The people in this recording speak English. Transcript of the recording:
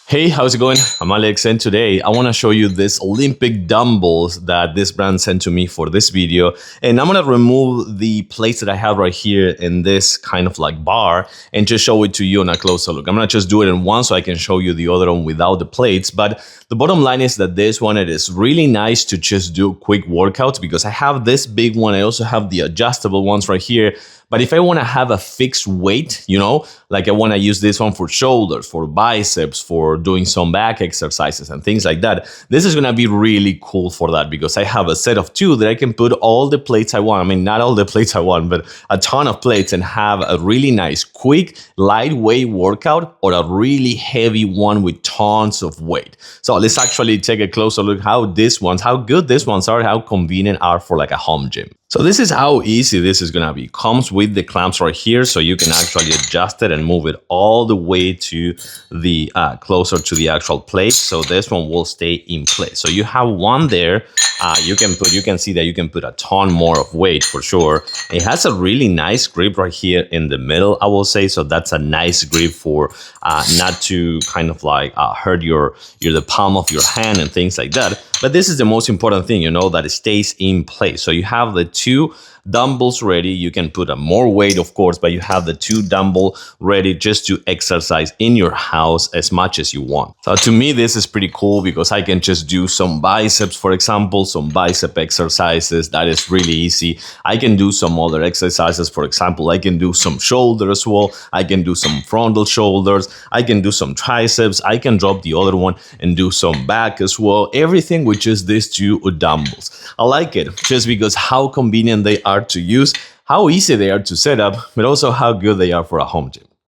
Hey, how's it going? I'm Alex, and today I want to show you this Olympic dumbbells that this brand sent to me for this video. And I'm going to remove the plates that I have right here in this kind of like bar and just show it to you on a closer look. I'm going to just do it in one so I can show you the other one without the plates. But the bottom line is that this one, it is really nice to just do quick workouts because I have this big one. I also have the adjustable ones right here. But if I want to have a fixed weight, like I want to use this one for shoulders, for biceps, for doing some back exercises and things like that, this is going to be really cool for that because I have a set of two that I can put all the plates I want. I mean, not all the plates I want, but a ton of plates and have a really nice, quick, lightweight workout or a really heavy one with tons of weight. So let's actually take a closer look how good these ones are, how convenient are for like a home gym. So this is how easy this is going to be. Comes with the clamps right here, so you can actually adjust it and move it all the way to the closer to the actual plate. So this one will stay in place. So you have one there. You can see that you can put a ton more of weight for sure. It has a really nice grip right here in the middle, I will say. So that's a nice grip for not to kind of like hurt the palm of your hand and things like that. But this is the most important thing, that it stays in place. So you have the two dumbbells ready. You can put a more weight, of course, but you have the two dumbbell ready just to exercise in your house as much as you want. So to me, this is pretty cool because I can just do some biceps, for example, some bicep exercises. That is really easy. I can do some other exercises. For example, I can do some shoulder as well. I can do some frontal shoulders. I can do some triceps. I can drop the other one and do some back as well. Everything with just these two dumbbells. I like it just because how convenient they are to use, how easy they are to set up, but also how good they are for a home gym.